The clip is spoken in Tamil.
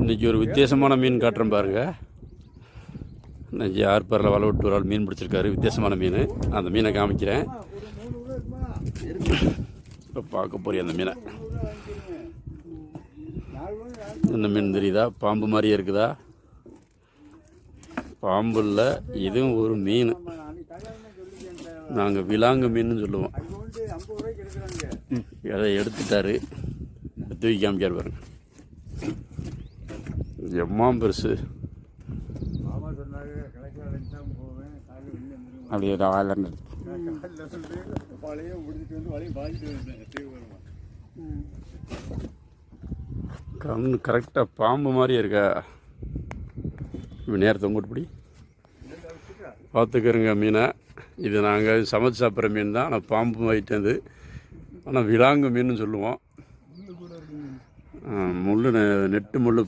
இன்றைக்கி ஒரு வித்தியாசமான மீன் காட்டுறேன் பாருங்கள். இன்றைக்கி ஆர்ப்பரில் வலை விட்டு ஒரு ஆள் மீன் பிடிச்சிருக்காரு, வித்தியாசமான மீன். அந்த மீனை காமிக்கிறேன். இப்போ பார்க்க போறிய அந்த மீனை. இந்த மீன் தெரியுதா? பாம்பு மாதிரியே இருக்குதா? பாம்பு இல்லை, இதுவும் ஒரு மீன். நாங்கள் விலாங்கு மீன் சொல்லுவோம். அதை எடுத்துட்டாரு, தூக்கி காமிக்கார் பாருங்க. எம்மாம் பெருசு. அப்படியே கண்ணு கரெக்டாக பாம்பு மாதிரியே இருக்கா. இப்போ நேரத்தை உங்கள்கிட்ட பார்த்துக்கிறோங்க மீனை. இது நாங்கள் சமைச்சு சாப்பிட்ற மீன் தான், ஆனால் பாம்பு வாங்கிட்டது. ஆனால் விலாங்கு மீன் சொல்லுவோம். முள் நெட்டு முள்